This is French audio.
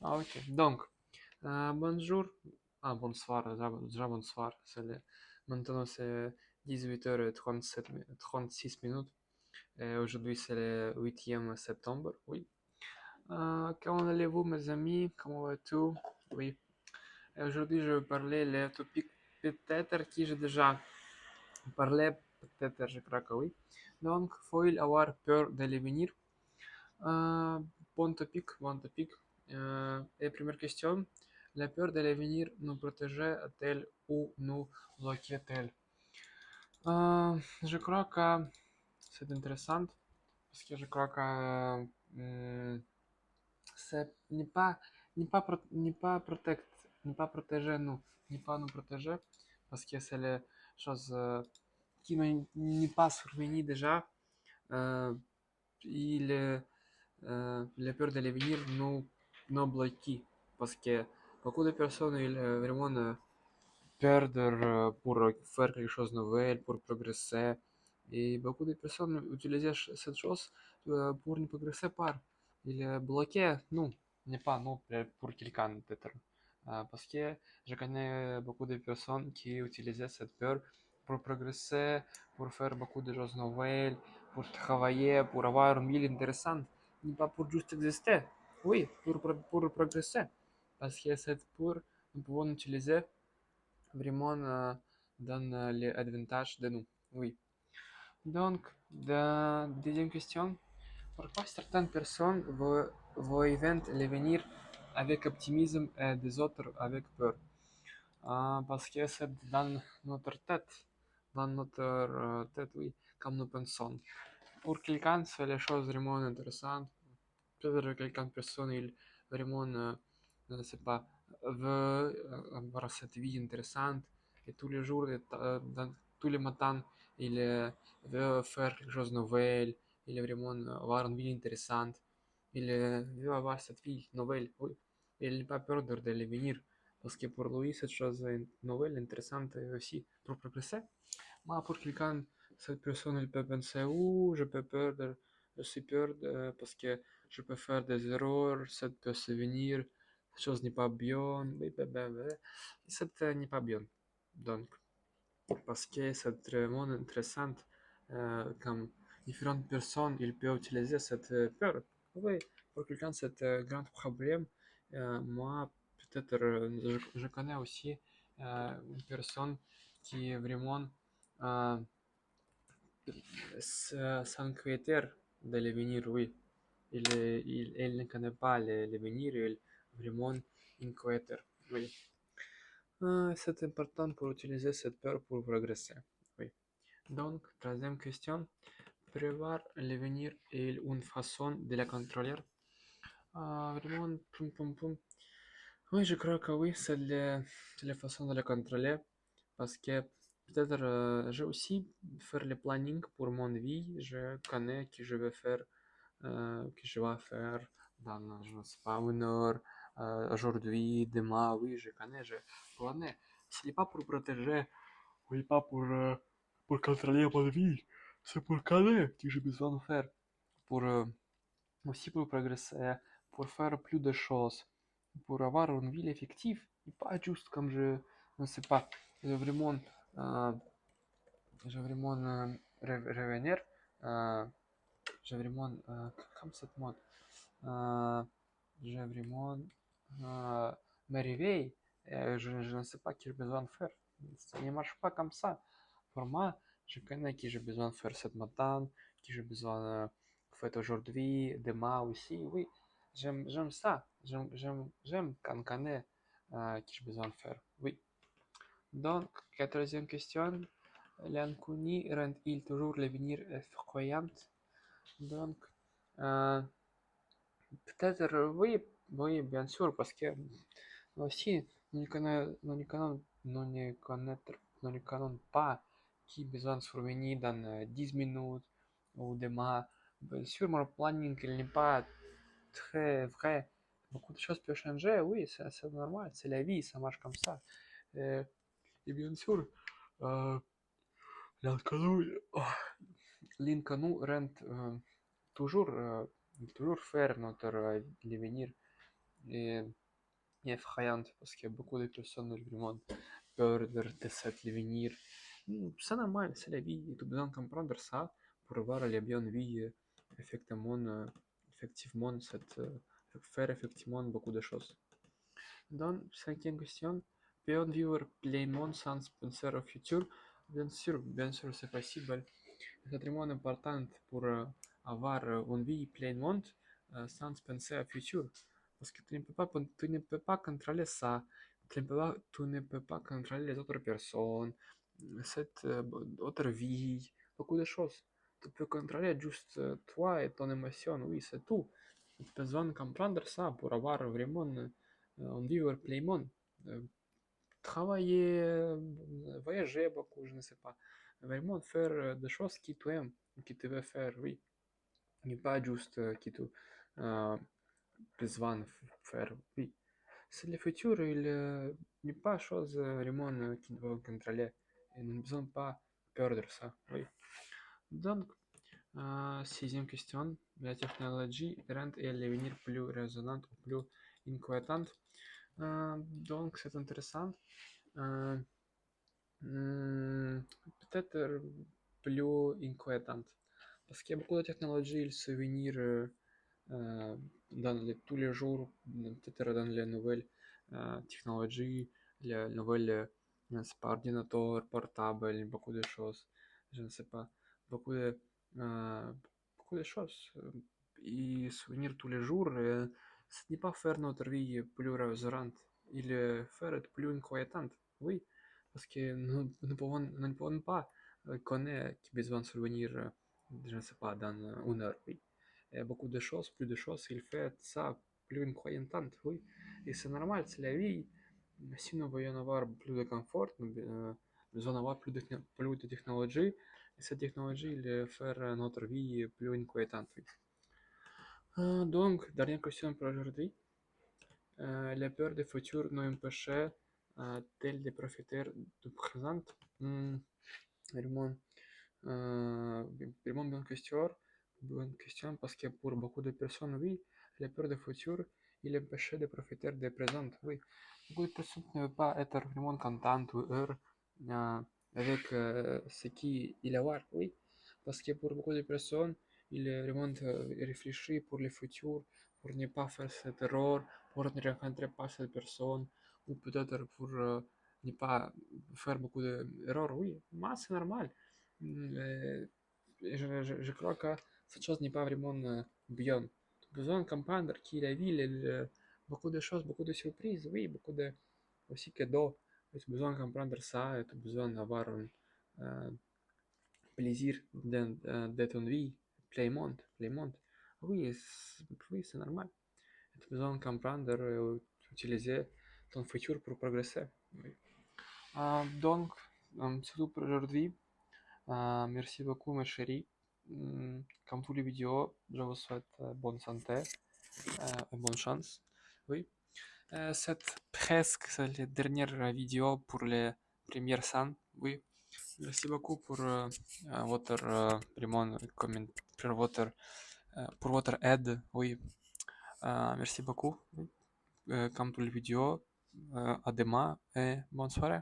Ah, ok. Donc, bonjour. Ah, bonsoir, déjà bonsoir. Maintenant, c'est 18h37, 36 minutes. Et aujourd'hui, c'est le 8e septembre. Oui. Comment allez-vous, mes amis? Comment vas-tu? Oui. Et aujourd'hui, je vais parler le topic peut-être qui j'ai déjà parlé. Peut-être, je crois que oui. Donc, faut-il avoir peur de l'avenir? Euh, bon topic, bon topic. Et première question, la peur de l'avenir nous protégeait-elle ou nous bloquait-elle? Je crois que c'est intéressant parce que je crois que c'est n'est pas protéger nous, n'est pas nous protéger parce que c'est les choses qui n'est pas survenues déjà. Euh, il les peurs de l'avenir nous bloquent parce que beaucoup de personnes ils vraiment perdent pour faire quelque chose de nouvel, pour progresser. Et beaucoup de personnes utilisent cette chose pour ne progresser pas. Ils bloquent, non, n'est pas non pour quelqu'un peut-être. Parce que je connais beaucoup de personnes qui utilisent cette peur pour progresser, pour faire beaucoup de choses nouvelles, pour travailler, pour avoir une vie intéressante, n'est pas pour juste exister. Oui, pour progresser. Parce que cette peur, nous pouvons l'utiliser vraiment dans les avantages de nous. Oui. Donc, la deuxième question, pourquoi certaines personnes voient l'avenir avec optimisme et des autres avec peur? Parce que c'est dans notre tête, oui, comme nous pensons. Pour quelqu'un, c'est les choses vraiment intéressantes. Peut-être quelqu'un personne, il vraiment, je ne sais pas, veut avoir cette vie intéressante et tous les jours, tous les matins, il veut faire quelque chose de nouvel, il veut vraiment avoir une vie intéressante, il veut avoir cette vie nouvelle, oui. Il n'a pas peur de l'avenir, parce que pour lui, cette chose nouvelle, intéressante aussi pour progresser. Mais pour quelqu'un, cette personne, elle peut penser, ouh, je suis peur parce que je peux faire des erreurs, ça peut se venir, cette chose n'est pas bien, ça n'est pas bien. Donc, parce que c'est vraiment intéressant, comme différentes personnes, ils peuvent utiliser cette peur. Oui, pour quelqu'un, c'est un grand problème. Moi, peut-être, je connais aussi une personne qui est vraiment euh, s'inquiéter de l'avenir, oui. Elle ne connaît pas l'avenir, elle vraiment inquiète, oui. C'est important pour utiliser cette peur pour progresser, oui. Donc, troisième question, prévoir l'avenir est une façon de la contrôler. Vraiment, pum, pum, pum. Oui, je crois que oui, c'est la façon de la contrôler parce que peut-être j'ai aussi faire le planning pour mon vie. Je connais que je vais faire, que je vais faire dans, je ne sais pas, une heure, aujourd'hui, demain. Oui, je connais, je planne. Ce n'est pas pour protéger, oui, pas pour contrôler mon vie. C'est pour connaître que j'ai besoin de faire. Pour aussi pour progresser, pour faire plus de choses, pour avoir une vie effective, et pas juste comme je ne sais pas, je vraiment, euh, je vraiment revenir, euh, je vraiment, comme cette mode, euh, je vraiment me réveille, et je ne sais pas ce que j'ai besoin de faire. Ça ne marche pas comme ça. Pour moi, je connais que j'ai besoin de faire cette matin, que j'ai besoin de faire aujourd'hui, demain aussi. Oui, j'aime ça. J'aime quand on connaît que j'ai besoin de faire. Oui. Donc, quatrième question. L'inconnu rend-il toujours l'avenir effrayant? Donc, euh, peut-être oui, oui, bien sûr, parce que aussi, nous ne connaissons pas qui besoin de survenir dans 10 minutes ou demain. Bien sûr, mon planning il n'est pas très vrai. Beaucoup de choses peuvent changer, oui, c'est normal, c'est la vie, ça marche comme ça. Et, et bien sûr, euh, l'inconnu, l'inconnu rend toujours, toujours faire notre l'avenir et, et effrayante parce qu'il y a beaucoup de personnes dans le monde peur de cet l'avenir. C'est normal, c'est la vie, et tu as besoin de comprendre ça pour avoir la bonne vie, effectivement, effectivement faire effectivement beaucoup de choses. Donc, cinquième question, peut-on vivre pleinement sans penser au futur? Bien sûr, c'est possible. C'est vraiment important pour avoir une vie pleinement sans penser au futur. Parce que tu ne peux pas contrôler ça. Tu ne peux pas contrôler les autres personnes, cette autre vie, beaucoup de choses. Tu peux contrôler juste toi et ton émotion, oui, c'est tout. Tu as besoin de comprendre ça pour avoir vraiment un vivre pleinement. Euh, Travailler, voyager beaucoup, je ne sais pas. Vraiment faire des choses qui tu aimes, qui tu veux faire, oui. Et pas juste qui tu euh, besoin de faire, oui. C'est le futur, il n'est pas chose vraiment qui doit contrôler. Et nous ne besoin pas perdre ça, oui. Donc, sixième question. La technologie rend l'avenir plus résonnante ou plus inquiétante. Donc, c'est intéressant. Euh, Peut-être plus inquiétante. Parce qu'il y a beaucoup de technologies, ils se venir tous les jours, peut-être dans les nouvelles technologies, les nouvelles je ne sais pas, ordinateurs, portables, beaucoup de choses, je ne sais pas, beaucoup de, euh, beaucoup de choses. Et se venir tous les jours, ce n'est pas faire notre vie plus rassurante, il faire être plus inquiétante, oui, parce que nous ne pouvons pas connaître qui besoin de survenir, je ne sais pas, dans une heure, oui. Beaucoup de choses, plus de choses, il fait ça plus inquiétante, oui. Et c'est normal, c'est la vie. Si nous voulons avoir plus de confort, nous besoin d'avoir plus de technologie. Et cette technologie, il fait notre vie plus inquiétante, oui. Donc, dernière question pour aujourd'hui. La peur du futur nous empêchait tel de profiter du présent. Vraiment, vraiment bonne question parce que pour beaucoup de personnes, oui, la peur du futur, il empêche de profiter du présent, oui. Beaucoup de personnes ne veulent pas être vraiment contentes ou heureux avec ce qu'il y a, oui. Parce que pour beaucoup de personnes, il est vraiment réfléchi pour le futur, pour ne pas faire cette erreur, pour ne rencontrer pas cette personne, ou peut-être pour ne pas faire beaucoup d'erreurs, oui. Mais c'est normal. Je crois que cette chose n'est pas vraiment bien. Tu as besoin de comprendre que la vie, beaucoup de choses, beaucoup de surprises, oui, beaucoup de aussi cadeaux. Tu as besoin de comprendre ça et tu as besoin d'avoir un plaisir de ton vie, pleinement. Oui, oui, c'est normal. Tu as besoin de comprendre et utiliser ton futur pour progresser. Oui. Donc, c'est tout pour aujourd'hui. Merci beaucoup, ma chérie. Comme tous les vidéos, je vous souhaite bonne santé et bonne chance. Oui. C'est presque la dernière vidéo pour les premières 100. Oui. Merci beaucoup pour votre vraiment pour votre aide. Oui. Merci beaucoup. Oui. Comme tous les vidéos, à demain et bonne soirée.